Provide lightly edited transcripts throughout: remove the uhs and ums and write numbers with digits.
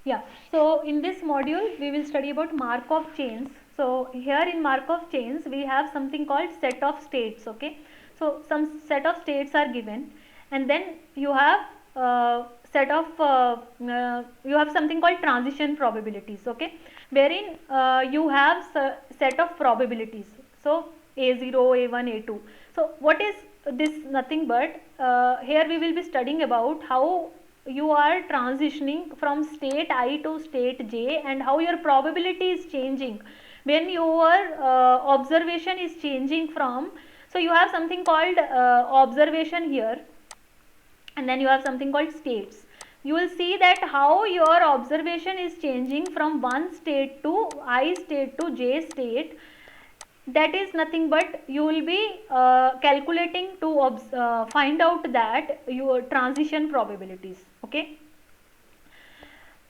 Yeah, so in this module we will study about Markov chains. So here in Markov chains we have something called set of states. Okay, so some set of states are given, and then you have set of you have something called transition probabilities. Okay, wherein you have set of probabilities. So a0, a1, a2. So what is this? Nothing but here we will be studying about how you are transitioning from state I to state j, and how your probability is changing when your observation is changing from. So you have something called observation here, and then you have something called states. You will see that how your observation is changing from one state to I state to j state. That is nothing but you will be calculating to find out that your transition probabilities. Okay,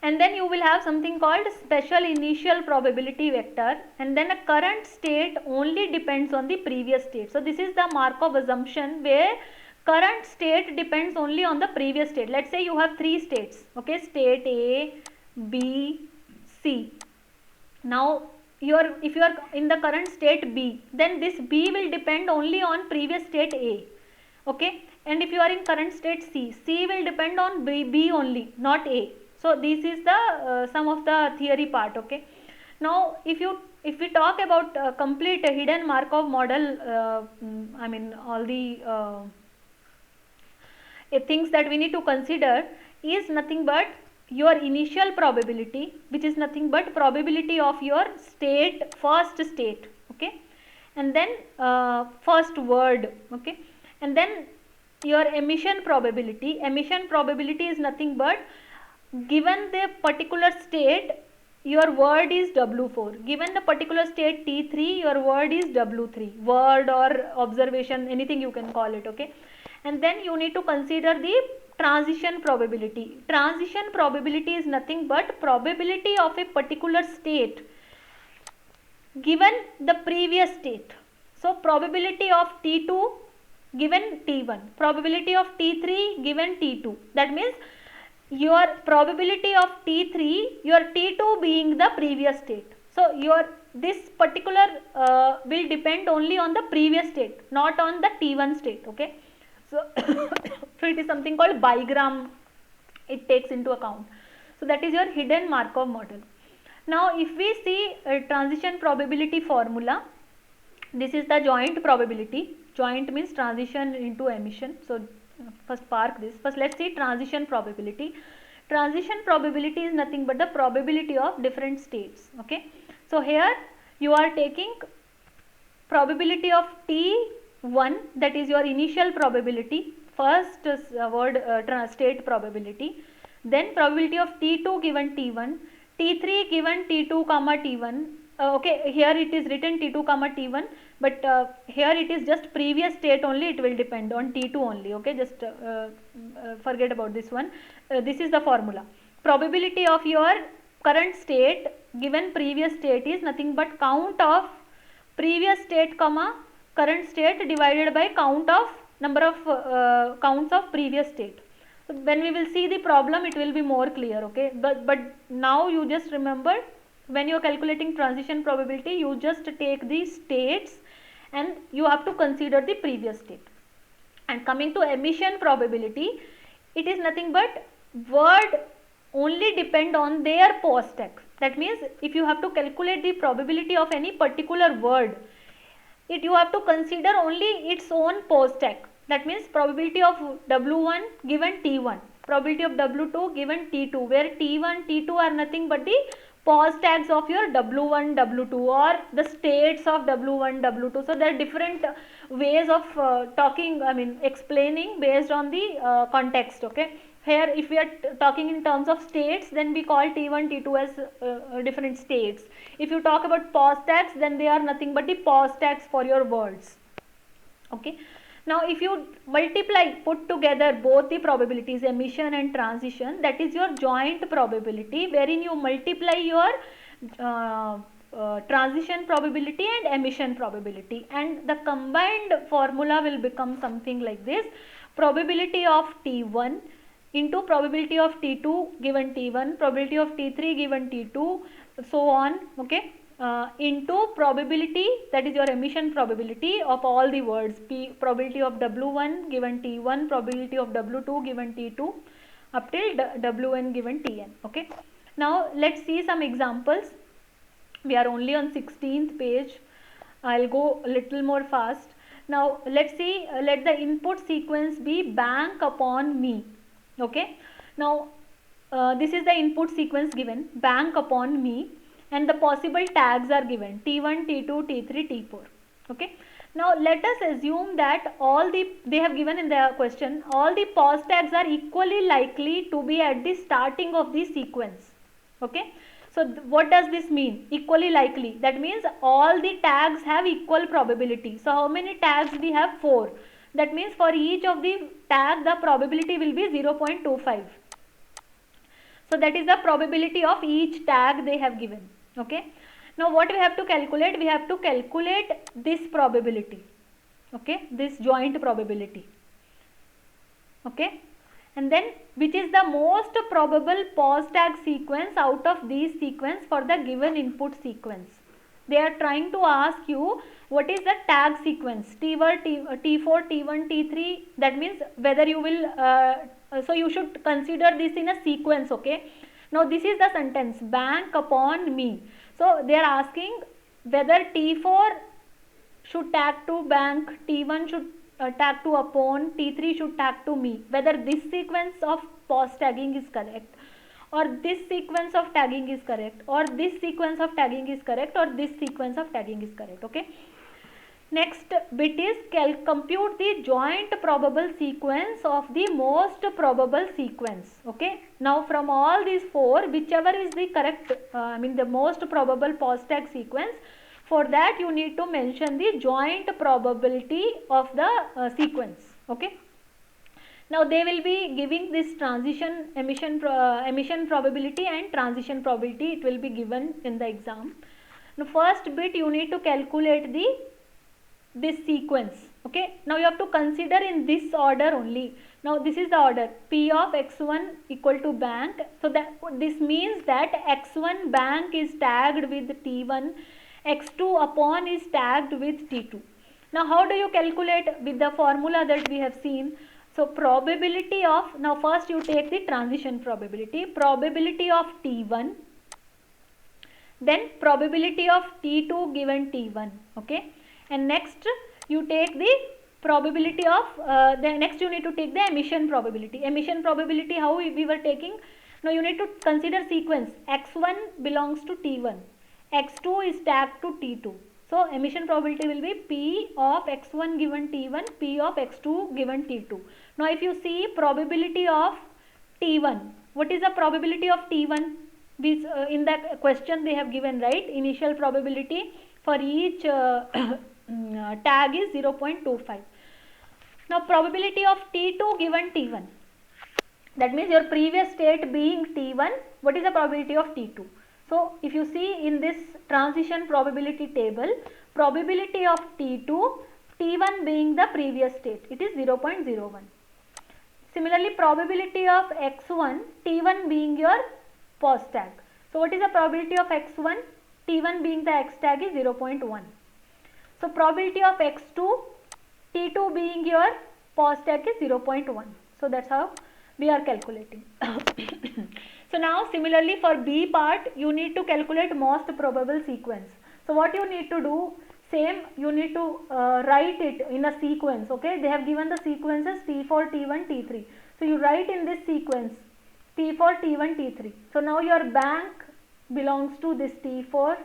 and then you will have something called special initial probability vector, and then a current state only depends on the previous state. So this is the Markov assumption where current state depends only on the previous state. Let's say you have three states. Okay, state A, B, C. Now if you are in the current state B, then this B will depend only on previous state A. Okay, and if you are in current state C, C will depend on B only, not A. So this is the some of the theory part. Okay, now if we talk about complete hidden Markov model, I mean all the things that we need to consider is nothing but your initial probability, which is nothing but probability of your state, first state. Okay, and then first word. Okay, and then your emission probability. Emission probability is nothing but given the particular state, your word is W4. Given the particular state T3, your word is W3. Word or observation, anything you can call it. Okay, and then you need to consider the transition probability. Transition probability is nothing but probability of a particular state given the previous state. So probability of T2 given T1, probability of T3 given T2. That means your probability of T3, your T2 being the previous state. So your this particular will depend only on the previous state, not on the T1 state. Okay, so so it is something called bigram, it takes into account. So that is your hidden Markov model. Now if we see a transition probability formula, this is the joint probability. Joint means transition into emission. So first park this. First let's see transition probability. Transition probability is nothing but the probability of different states. Okay, so here you are taking probability of T1, that is your initial probability, first state probability, then probability of T2 given T1, T3 given T2 comma T1. Okay, here it is written T2 comma T1, but here it is just previous state only, it will depend on T2 only. Okay, just forget about this one. This is the formula. Probability of your current state given previous state is nothing but count of previous state comma current state divided by count of number of counts of previous state. So when we will see the problem, it will be more clear. Okay, but now you just remember, when you are calculating transition probability, you just take the states and you have to consider the previous state. And coming to emission probability, it is nothing but word only depend on their post tag. That means if you have to calculate the probability of any particular word, it you have to consider only its own post tag. That means probability of W1 given T1, probability of W2 given T2, where T1, T2 are nothing but the pause tags of your W1, W2, or the states of W1, W2. So there are different ways of talking, I mean explaining based on the context. Okay, here if we are talking in terms of states, then we call T1, T2 as different states. If you talk about pause tags, then they are nothing but the pause tags for your words. Okay, now if you multiply, put together both the probabilities, emission and transition, that is your joint probability, wherein you multiply your transition probability and emission probability, and the combined formula will become something like this: probability of T1 into probability of T2 given T1, probability of T3 given T2, so on, okay, into probability, that is your emission probability of all the words, probability of W1 given T1, probability of W2 given T2, up till Wn given Tn, okay. Now let's see some examples. We are only on 16th page. I'll go a little more fast. Now let's see, let the input sequence be bank upon me, okay. Now this is the input sequence given, bank upon me, and the possible tags are given, T1, T2, T3, T4, okay. Now let us assume that all the, they have given in the question, all the pos tags are equally likely to be at the starting of the sequence, okay. So what does this mean? Equally likely, that means all the tags have equal probability. So how many tags we have? 4. That means for each of the tag the probability will be 0.25. So that is the probability of each tag they have given, okay. Now what we have to calculate? We have to calculate this probability, okay, this joint probability, okay. And then which is the most probable pos tag sequence out of these sequence for the given input sequence. They are trying to ask you what is the tag sequence, T1, T4, T1, T3, that means whether you will, so you should consider this in a sequence, okay. Now this is the sentence, bank upon me. So they are asking whether T4 should tag to bank, T1 should tag to upon, T3 should tag to me, whether this sequence of pos tagging is correct, or this sequence of tagging is correct, or this sequence of tagging is correct, or this sequence of tagging is correct, okay. Next bit is compute the joint probable sequence of the most probable sequence, okay. Now from all these 4, whichever is the correct, the most probable pos tag sequence, for that you need to mention the joint probability of the sequence, okay. Now they will be giving this transition emission probability and transition probability, it will be given in the exam. Now first bit you need to calculate this sequence, okay. Now you have to consider in this order only. Now this is the order, P of x1 equal to bank, so that this means that x1 bank is tagged with T1, x2 upon is tagged with T2. Now how do you calculate? With the formula that we have seen. So probability of, now first you take the transition probability, probability of T1, then probability of T2 given T1, okay. And next you take the probability of, next you need to take the emission probability. Emission probability, how we were taking? Now you need to consider sequence, x1 belongs to T1, x2 is tagged to T2. So emission probability will be P of x1 given T1, P of x2 given T2. Now if you see probability of T1, what is the probability of T1? This in that question they have given, right? Initial probability for each tag is 0.25. Now probability of T2 given T1, that means your previous state being T1, what is the probability of T2? So if you see in this transition probability table, probability of T2, T1 being the previous state, it is 0.01. Similarly, probability of x1, T1 being your pos tag. So what is the probability of x1? T1 being the x tag is 0.1. So probability of x2, T2 being your pos tag is 0.1. So that's how we are calculating. So now similarly for B part, you need to calculate most probable sequence. So what you need to do, same, you need to write it in a sequence, okay. They have given the sequences T4, T1, T3. So you write in this sequence T4, T1, T3. So now your bank belongs to this T4,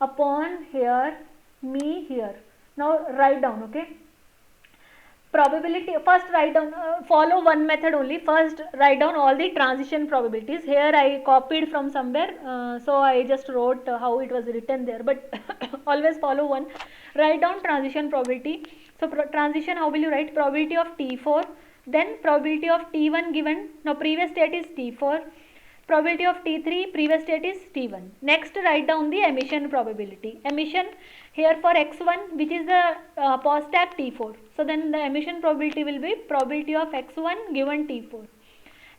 upon here, me here. Now write down, okay. Probability, first write down, follow one method only. First write down all the transition probabilities. Here I copied from somewhere, so I just wrote how it was written there, but always follow one. Write down transition probability. So transition, how will you write? Probability of T4, then probability of T1 given, now previous state is T4, probability of T3, previous state is T1. Next write down the emission probability. Emission here for x1, which is the pos tag T4. So then the emission probability will be probability of x1 given T4.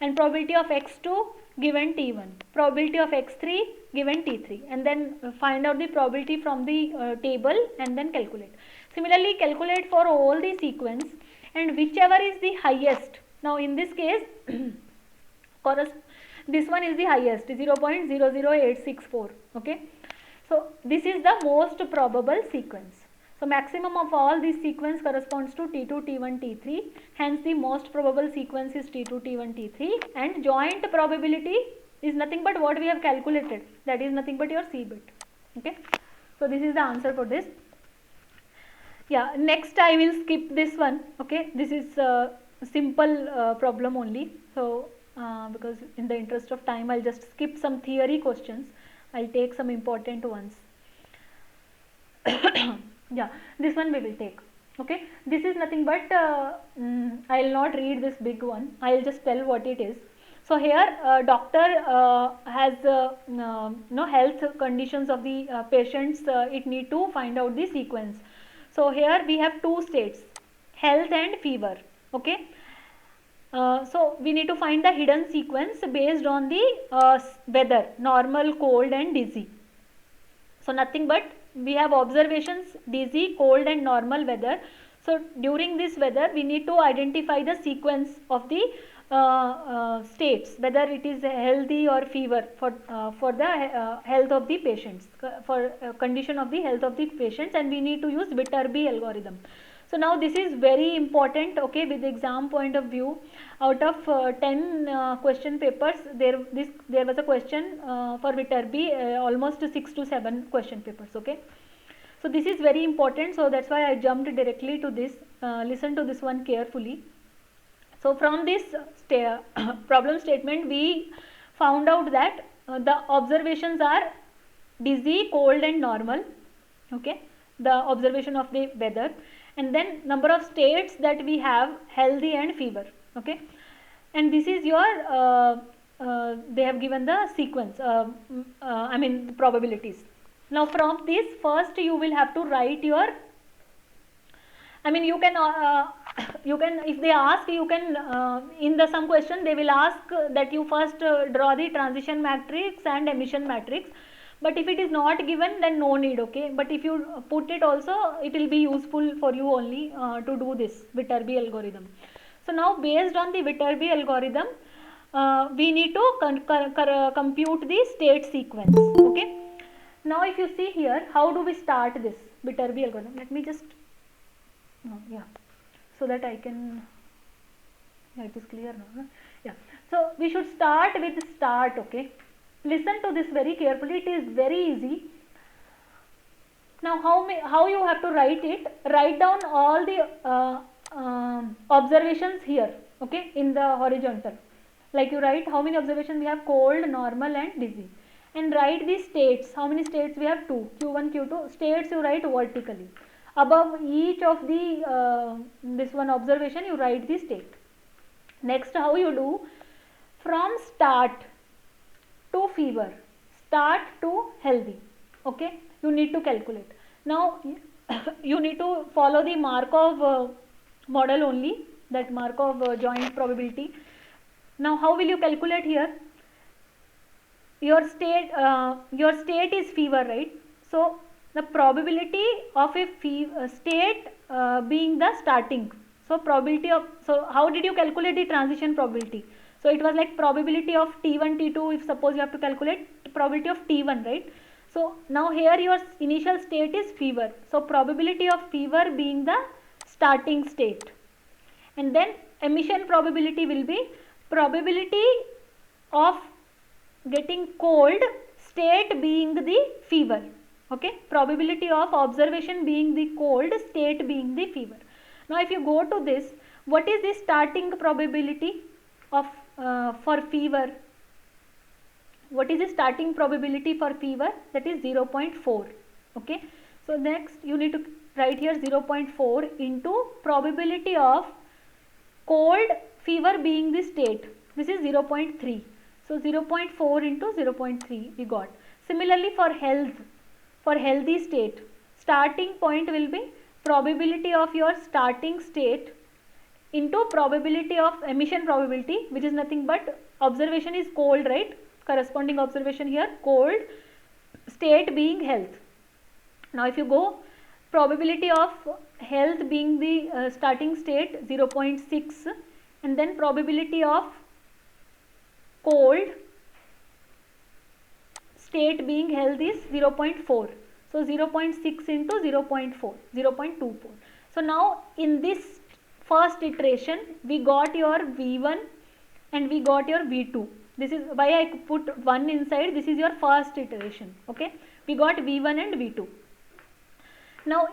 and probability of x2 given t1, probability of x3 given t3, and then find out the probability from the table and then calculate. Similarly, calculate for all the sequence, and whichever is the highest. Now in this case this one is the highest, 0.00864. okay, so this is the most probable sequence. So maximum of all these sequence corresponds to T2, T1, T3, hence the most probable sequence is T2, T1, T3, and joint probability is nothing but what we have calculated, that is nothing but your C bit. Okay, so this is the answer for this. Yeah, next I will skip this one. Okay, this is a simple problem only. So because in the interest of time I'll just skip some theory questions. I'll take some important ones. Yeah, this one we will take. Okay, this is nothing but I'll not read this big one, I'll just tell what it is. So here doctor has health conditions of the patients, it need to find out the sequence. So here we have two states, health and fever. Okay, so we need to find the hidden sequence based on the weather, normal, cold and dizzy. So nothing but we have observations, dizzy, cold and normal weather. So during this weather we need to identify the sequence of the states, whether it is healthy or fever for the health of the patients, for condition of the health of the patients, and we need to use Viterbi algorithm. So now this is very important. Okay, with exam point of view, out of 10 question papers, there was a question for Viterbi, almost 6 to 7 question papers. Okay, so this is very important, so that's why I jumped directly to this. Listen to this one carefully. So from this problem statement we found out that the observations are dizzy, cold and normal. Okay, the observation of the weather, and then number of states that we have, healthy and fever. Okay, and this is your they have given the sequence, I mean probabilities. Now from this, first you will have to write your, I mean you can if they ask, you can in the some question they will ask that you first draw the transition matrix and emission matrix, but if it is not given then no need. Okay, but if you put it also, it will be useful for you only to do this Viterbi algorithm. So now based on the Viterbi algorithm we need to compute the state sequence. Okay, now if you see here, how do we start this Viterbi algorithm? Let me just yeah, so that I can, yeah, it is clear now. Yeah, so we should start with start. Okay, listen to this very carefully, it is very easy. Now how you have to write it, write down all the observations here. Okay, in the horizontal, like you write how many observations we have, cold, normal and dizzy, and write the states, how many states we have, 2, q1, q2 states you write vertically. Above each of the this one observation you write the state. Next, how you do, from start to fever, start to healthy. Okay, you need to calculate. Now you need to follow the Markov model only, that Markov joint probability. Now how will you calculate here? Your state is fever, right? So the probability of a state being the starting, so probability of, so how did you calculate the transition probability? So it was like probability of T1, T2, if suppose you have to calculate probability of T1, right? So now here your initial state is fever, so probability of fever being the starting state, and then emission probability will be probability of getting cold, state being the fever. Okay, probability of observation being the cold, state being the fever. Now if you go to this, what is the starting probability of for fever? What is the starting probability for fever? That is 0.4. Okay, so next you need to write here 0.4 into probability of cold, fever being the state, this is 0.3. So 0.4 into 0.3 we got. Similarly for health, for healthy state, starting point will be probability of your starting state into probability of emission probability, which is nothing but observation is cold, right? Corresponding observation here, cold, state being health. Now if you go, probability of health being the starting state 0.6, and then probability of cold state being health is 0.4. So 0.6 into 0.4, 0.24. So now in this first iteration we got your V1 and we got your V2. This is why I put 1 inside. This is your first iteration. Okay, we got V1 and V2. Now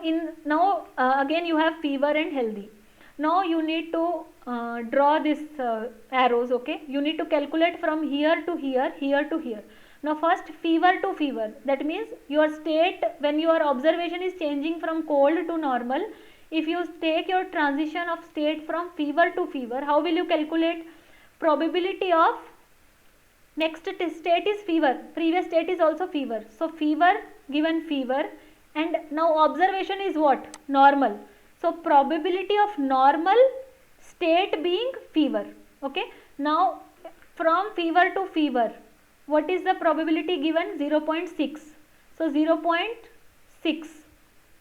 again you have fever and healthy. Now you need to draw this arrows. Okay, you need to calculate from here to here, here to here. Now first fever to fever, that means your state when your observation is changing from cold to normal, if you take your transition of state from fever to fever, how will you calculate? Probability of next state is fever, previous state is also fever, so fever given fever, and now observation is what? Normal. So probability of normal state being fever. Okay, now from fever to fever, what is the probability given? 0.6. So 0.6,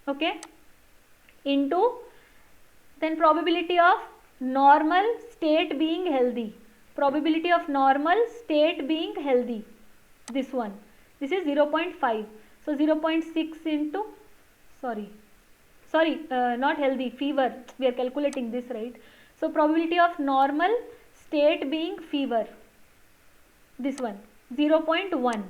okay, into then probability of normal state being healthy, probability of normal state being healthy, this one, this is 0.5. So 0.6 into, sorry, not healthy, fever, we are calculating this, right? So probability of normal state being fever, this one, 0.1.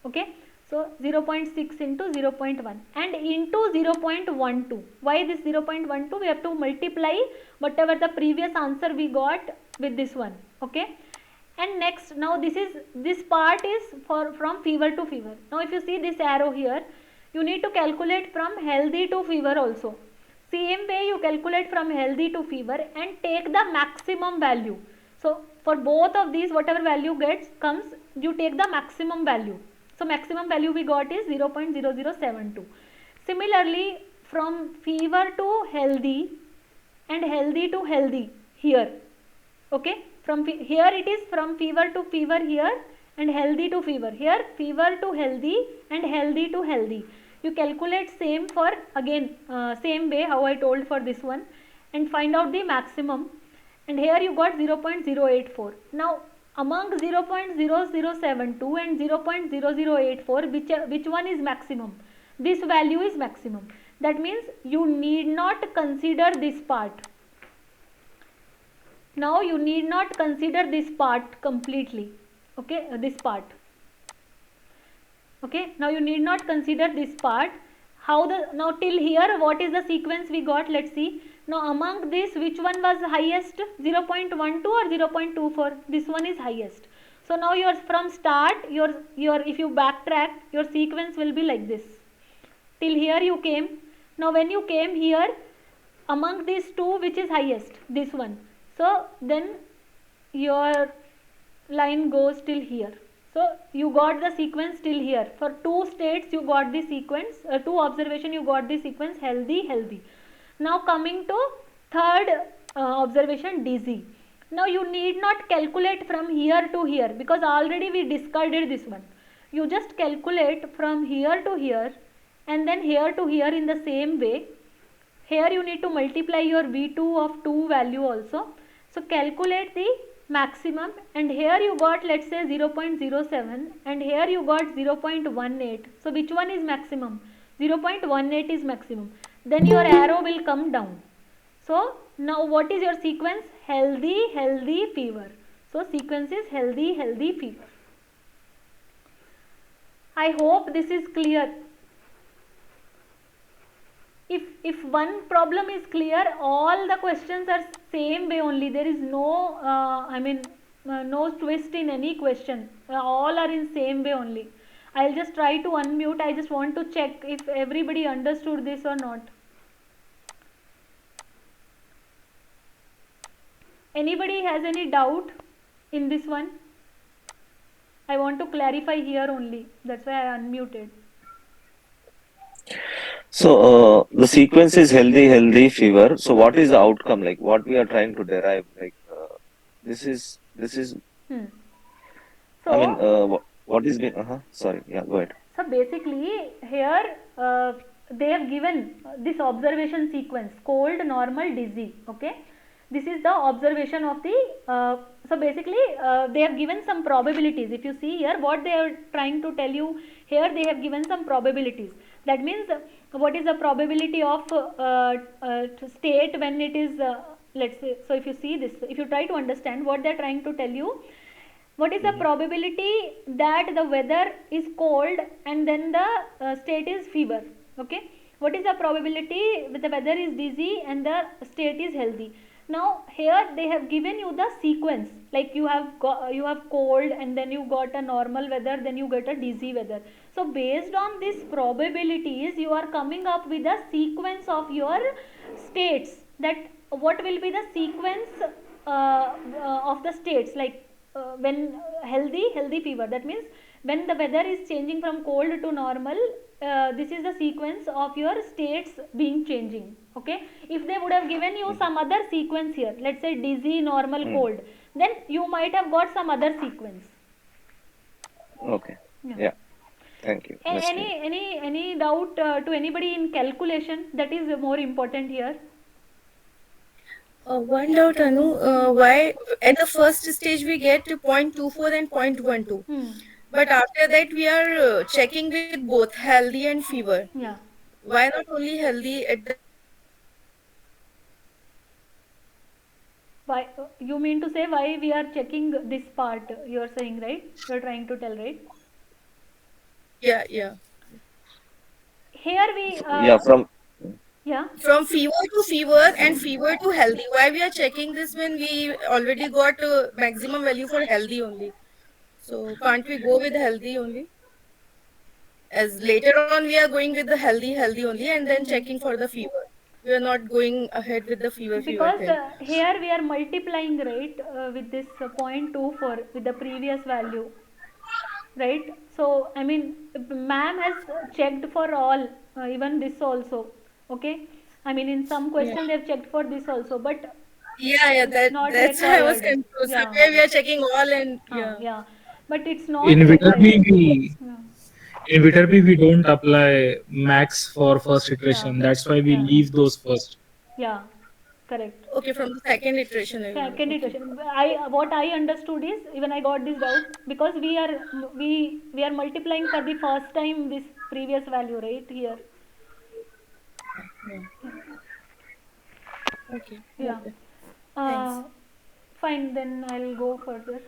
okay, so 0.6 into 0.1 and into 0.12. Why this 0.12? We have to multiply whatever the previous answer we got with this one. Okay, and next, now this part is from fever to fever. Now if you see this arrow here, you need to calculate from healthy to fever also. Same way you calculate from healthy to fever and take the maximum value. So for both of these, whatever value comes, you take the maximum value. So maximum value we got is 0.0072. Similarly, from fever to healthy and healthy to healthy here. Okay, from here it is from fever to fever here and healthy to fever here, fever to healthy and healthy to healthy. You calculate same for again same way how I told for this one and find out the maximum, and here you got 0.084. Now among 0.0072 and 0.0084, which one is maximum? This value is maximum. That means you need not consider this part. Now you need not consider this part completely. Okay, this part. Okay, now you need not consider this part. Now till here what is the sequence we got? Let's see. Now among this, which one was highest? 0.12 or 0.24? This one is highest. So now your from start, your if you backtrack, your sequence will be like this. Till here you came. Now when you came here, among these two, which is highest? This one. So then your line goes till here. So you got the sequence till here. For two states you got the sequence, two observation you got the sequence healthy, healthy. Now coming to third observation, DZ. Now you need not calculate from here to here because already we discarded this one. You just calculate from here to here and then here to here in the same way. Here you need to multiply your V2 of 2 value also. So calculate the maximum, and here you got, let's say, 0.07 and here you got 0.18. So which one is maximum? 0.18 is maximum. Then your arrow will come down. So now what is your sequence? Healthy, healthy, fever. So sequence is healthy, healthy, fever. I hope this is clear. If one problem is clear, all the questions are same way only. There is no no twist in any question. All are in same way only. I'll just try to unmute. I just want to check if everybody understood this or not. Anybody has any doubt in this one? I want to clarify here only. That's why I unmuted. So the sequence is healthy fever. So what is the outcome? Like what we are trying to derive? Like this is. Hmm. I mean, So, what is being? Sorry. Yeah. Go ahead. so basically here they have given this observation sequence: cold, normal, dizzy. Okay, this is the observation of the. So basically they have given some probabilities. If you see here, what they are trying to tell you here, they have given some probabilities. That means what is the probability of state when it is. Let's say, so if you see this, if you try to understand what they are trying to tell you, what is the Mm-hmm. probability that the weather is cold and then the state is fever? Okay, what is the probability that the weather is dizzy and the state is healthy? Now here they have given you the sequence, like you have cold and then you got a normal weather, then you get a dizzy weather. So based on these probabilities you are coming up with a sequence of your states, that what will be the sequence of the states, like when healthy fever, that means when the weather is changing from cold to normal, this is the sequence of your states being changing. Okay, if they would have given you some other sequence here, let's say dizzy, normal, Mm-hmm. cold, then you might have got some other sequence. Okay. Yeah. Yeah. Thank you. That's clear. Any doubt to anybody in calculation? That is more important here. One doubt, Anu, why at the first stage we get to 0.24 and 0.12, Hmm. but after that we are checking with both healthy and fever. Yeah. Why not only healthy at the Why you mean to say why we are checking this part? You are saying, right? You are trying to tell, right? yeah, yeah. Here we So, yeah. From. yeah. From fever to fever and fever to healthy. Why we are checking this when we already got maximum value for healthy only? So can't we go with healthy only? As later on we are going with the healthy only and then checking for the fever. We are not going ahead with the fever Because thing. here we are multiplying, right, with this 0.24 with the previous value, right? So I mean, ma'am has checked for all, even this also. Okay, I mean in some Yeah. question they have checked for this also, but Yeah, yeah, it's not that's why I was required. confused. Yeah. Somewhere we are checking all and yeah. Yeah, but it's In not Viterbi, required. we Yeah. in Viterbi we don't apply max for first Yeah. iteration. That's why we Yeah. leave those first. Yeah, correct. Okay, from the second iteration I will. Second Okay. iteration. What I understood is, even I got this doubt, because we are multiplying for the first time this previous value, right here. Yeah. Okay. Yeah. Okay. Uh, Thanks. Fine. Then I'll go further.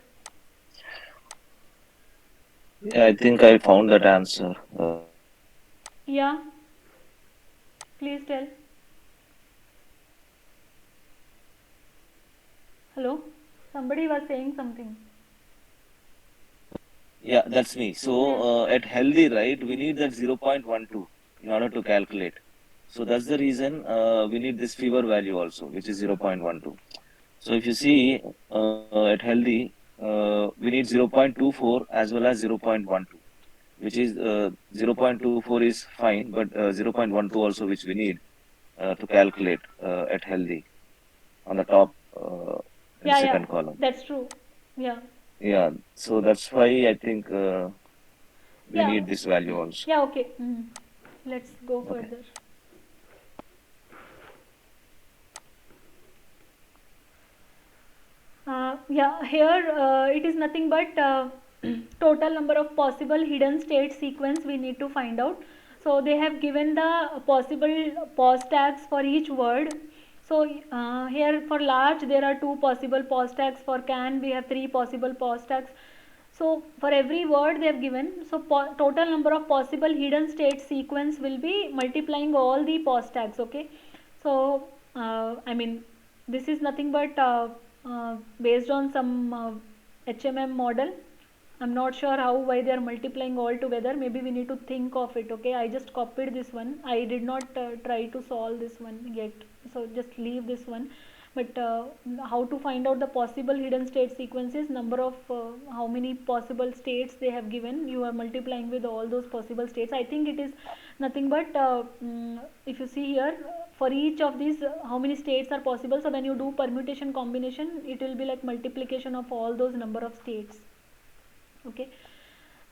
Yeah, I think I found that answer. Yeah. Please tell. Hello. Somebody was saying something. Yeah, that's me. So at healthy, right, we need that 0.12 in order to calculate. So that's the reason we need this fever value also, which is 0.12. So if you see at healthy, we need 0.24 as well as 0.12, which is 0.24 is fine, but 0.12 also which we need to calculate at healthy on the top in the Yeah, yeah. second column. That's true. Yeah. Yeah, so that's why I think we Yeah. need this value also. Yeah. Okay. Let's go Okay. further. Yeah, here it is nothing but total number of possible hidden state sequence we need to find out. So they have given the possible pause tags for each word. So here for large there are two possible pause tags. For can we have three possible pause tags. So for every word they have given, so total number of possible hidden state sequence will be multiplying all the pause tags. Okay, so I mean this is nothing but based on some HMM model. I'm not sure how why they are multiplying all together. Maybe we need to think of it. Okay, I just copied this one. I did not try to solve this one yet. So just leave this one. but how to find out the possible hidden state sequences, number of how many possible states they have given, you are multiplying with all those possible states. I think it is nothing but if you see here, for each of these how many states are possible, so when you do permutation combination, it will be like multiplication of all those number of states. Okay,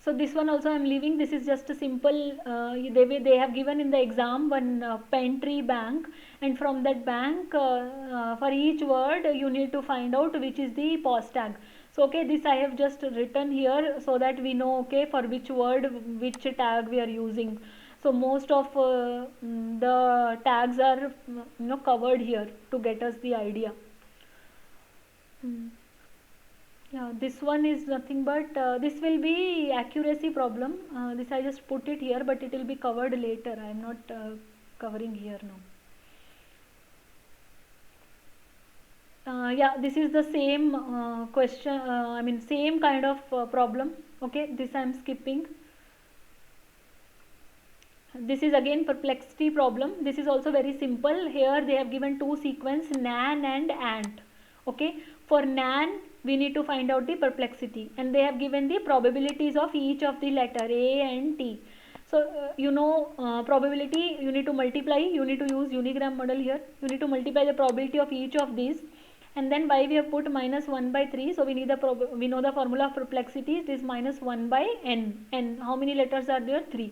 so this one also I am leaving. This is just a simple they have given in the exam one Pentry bank, and from that bank for each word you need to find out which is the POS tag. So okay, this I have just written here so that we know, okay, for which word which tag we are using. So most of the tags are covered here to get us the idea. Yeah, this one is nothing but this will be accuracy problem. This I just put it here, but it will be covered later. I am not covering here now. Yeah, this is the same question, I mean same kind of problem. Okay, this I am skipping. This is again perplexity problem. This is also very simple. Here they have given two sequence, nan and ant. Okay, for nan we need to find out the perplexity, and they have given the probabilities of each of the letter A and T. So probability, you need to multiply, you need to use unigram model here, you need to multiply the probability of each of these, and then why we have put minus 1 by 3, so we need the we know the formula of perplexity, it is minus 1 by n, and how many letters are there? 3.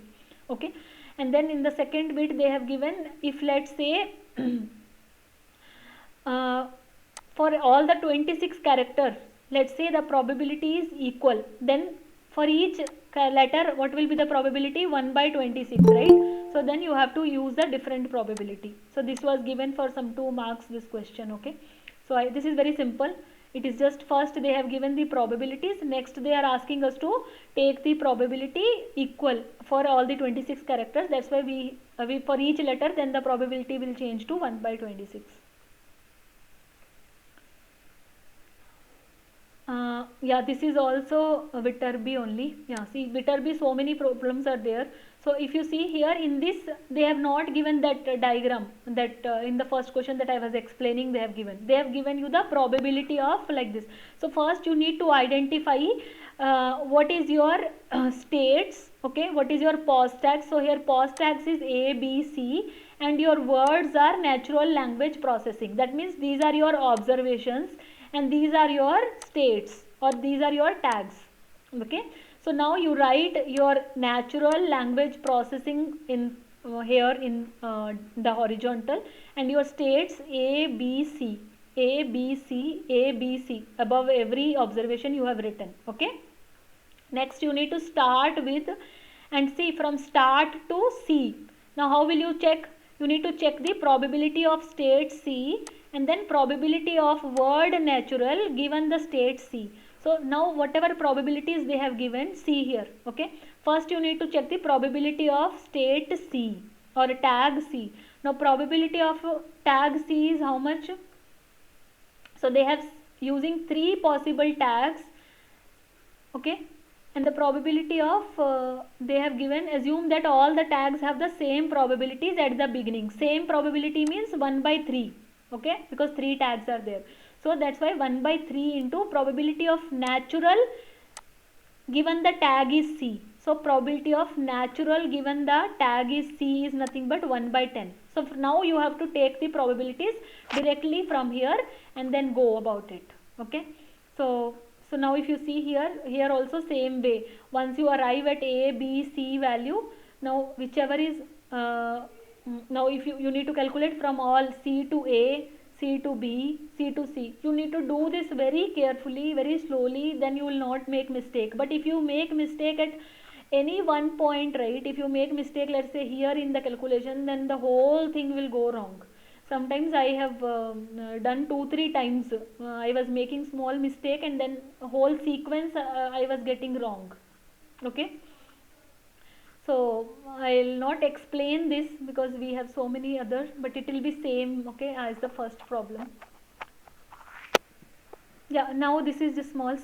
Okay, and then in the second bit they have given, if let's say for all the 26 characters, let's say the probability is equal, then for each letter what will be the probability? 1 by 26, right? So then you have to use the different probability. So this was given for some 2 marks, this question. Okay, so this is very simple. It is just first they have given the probabilities, next they are asking us to take the probability equal for all the 26 characters. That's why we for each letter then the probability will change to 1 by 26. Yeah, this is also Viterbi only. Yeah, see Viterbi, so many problems are there. So if you see here in this, they have not given that diagram that in the first question that I was explaining they have given. They have given you the probability of like this. So first you need to identify what is your states, okay, what is your POS tags. So here POS tags is A, B, C, and your words are natural language processing. That means these are your observations and these are your states, or these are your tags. Okay, so now you write your natural language processing in here in the horizontal, and your states A, B, C, A, B, C, A, B, C, above every observation you have written. Okay, next you need to start with and see from start to C. Now how will you check? You need to check the probability of state C and then probability of word natural given the state C. So now whatever probabilities they have given, see here. Okay, first you need to check the probability of state C or tag C. Now probability of tag C is how much? So they have using 3 possible tags. Okay, and the probability of they have given, assume that all the tags have the same probabilities at the beginning. Same probability means 1 by 3. Okay, because 3 tags are there. So that's why 1 by 3 into probability of natural given the tag is C. So probability of natural given the tag is C is nothing but 1 by 10. So now you have to take the probabilities directly from here and then go about it. Okay, so now if you see here also same way. Once you arrive at A, B, C value, now whichever is now if you need to calculate from all C to A, C to B, C to C. You need to do this very carefully, very slowly, then you will not make mistake. But if you make mistake at any one point, right, if you make mistake, let's say here in the calculation, then the whole thing will go wrong. Sometimes I have done 2-3 times. I was making small mistake and then whole sequence I was getting wrong. Okay. So I will not explain this because we have so many others, but it will be same, okay, as the first problem. Yeah, now this is the small,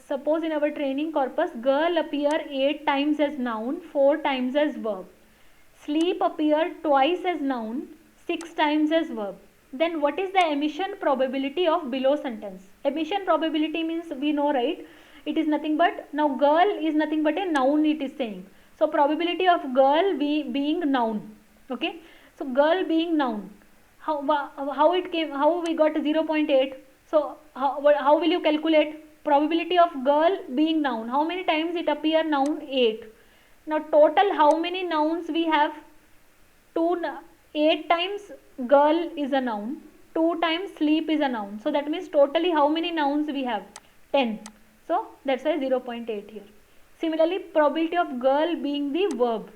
suppose in our training corpus, girl appear 8 times as noun, 4 times as verb. Sleep appear twice as noun, 6 times as verb. then what is the emission probability of below sentence? Emission probability means we know, right? It is nothing but, now girl is nothing but a noun it is saying. So probability of girl being noun. Okay. So girl being noun. How it came, how we got 0.8? So how will you calculate probability of girl being noun? How many times it appear noun? 8. Now total how many nouns we have? 8 times girl is a noun, 2 times sleep is a noun. So that means totally how many nouns we have? 10. So that's why 0.8 here. Similarly, probability of girl being the verb.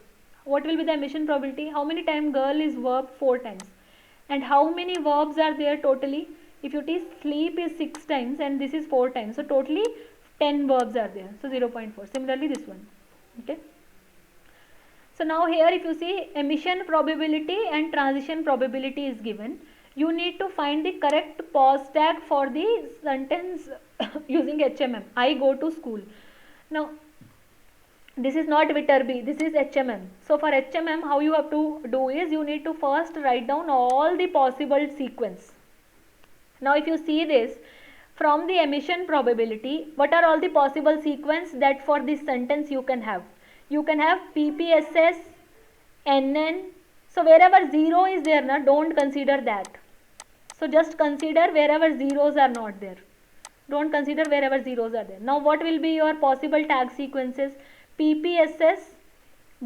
What will be the emission probability? How many times girl is verb? 4 times. And how many verbs are there totally? If you take sleep is 6 times and this is 4 times. So totally 10 verbs are there. So 0.4. Similarly this one. Okay. So now here if you see emission probability and transition probability is given. You need to find the correct pause tag for the sentence using HMM. I go to school. Now this is not Viterbi, this is HMM. So for HMM how you have to do is you need to first write down all the possible sequence. Now if you see this from the emission probability, what are all the possible sequence that for this sentence you can have? You can have PPSS, NN. So wherever 0 is there, na, don't consider that. So just consider wherever zeros are not there. Don't consider wherever zeros are there. Now what will be your possible tag sequences? PPSS,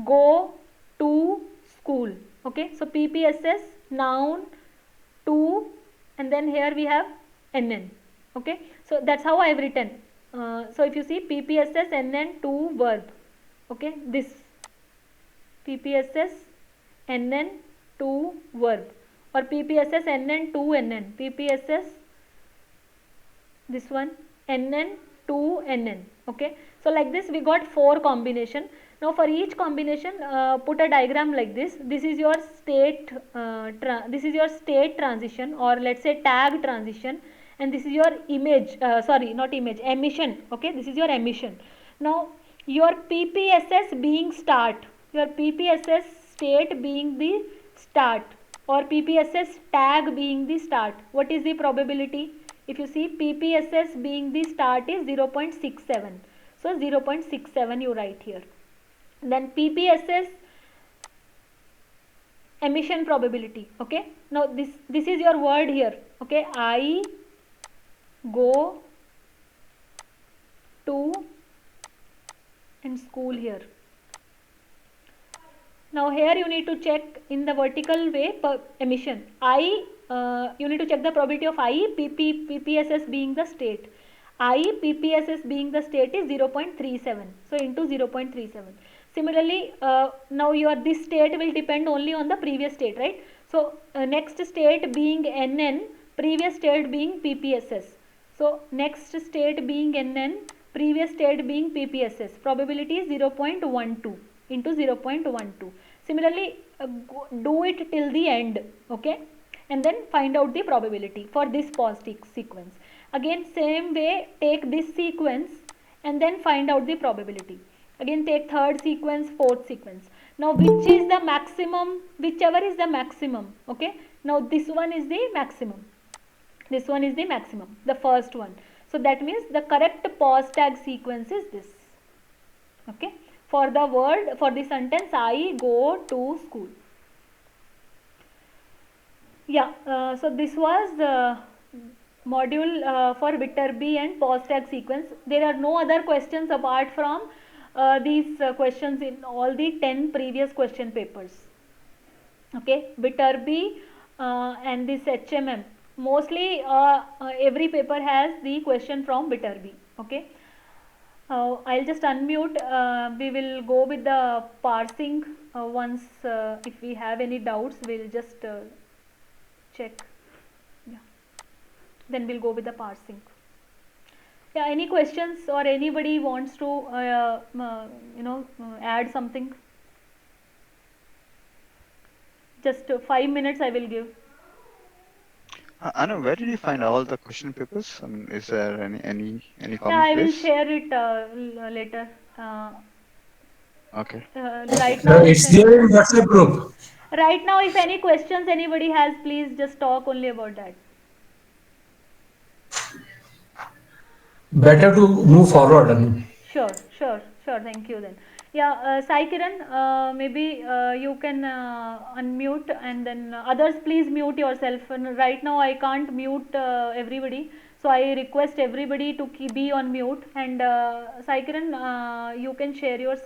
go to school. Okay, so PPSS, noun, to, and then here we have NN. Okay, so that's how I have written. So if you see PPSS, NN, to, verb. Okay, this PPSS, NN, to, verb, or PPSS, NN, to, NN, PPSS, this one, NN, to, NN. Okay, so like this we got 4 combination. Now for each combination put a diagram like this. This is your state this is your state transition, or let's say tag transition, and this is your image sorry, not image, emission. Okay, this is your emission. Now your PPSS being start, your PPSS state being the start, or PPSS tag being the start. What is the probability? If you see PPSS being the start is 0.67. So 0.67 you write here. Then PPSS emission probability. Okay. Now this is your word here. Okay. I go to and school here. Now here you need to check in the vertical way emission. You need to check the probability of PPSS being the state. PPSS being the state is 0.37. So into 0.37. Similarly, now this state will depend only on the previous state, right? So next state being NN, previous state being PPSS. So next state being NN, previous state being PPSS. Probability is 0.12 into 0.12. Similarly, do it till the end, okay, and then find out the probability for this positive sequence. Again same way, take this sequence and then find out the probability. Again take third sequence, fourth sequence. Now which is the maximum? Whichever is the maximum. Okay. Now this one is the maximum. This one is the maximum, the first one. So that means the correct pause tag sequence is this. Okay. For the word, for the sentence, I go to school. Yeah. So this was the module for Viterbi and pause tag sequence. There are no other questions apart from these questions in all the 10 previous question papers. Okay, Viterbi and this HMM. Mostly every paper has the question from Viterbi. Okay, I'll just unmute. We will go with the parsing once if we have any doubts, we'll just check. Yeah. Then we'll go with the parsing. Yeah, any questions or anybody wants to add something? Just 5 minutes I will give. Anu, where did you find all the question papers? Is there any common Yeah, I will place? share it later. Okay. Right now It's there in WhatsApp group. Right now, if any questions anybody has, please just talk only about that. Better to move forward. Anu. Sure. Thank you then. Yeah, Sai Kiran, maybe you can unmute, and then others please mute yourself. And right now I can't mute everybody, so I request everybody to be on mute. And Sai Kiran, you can share your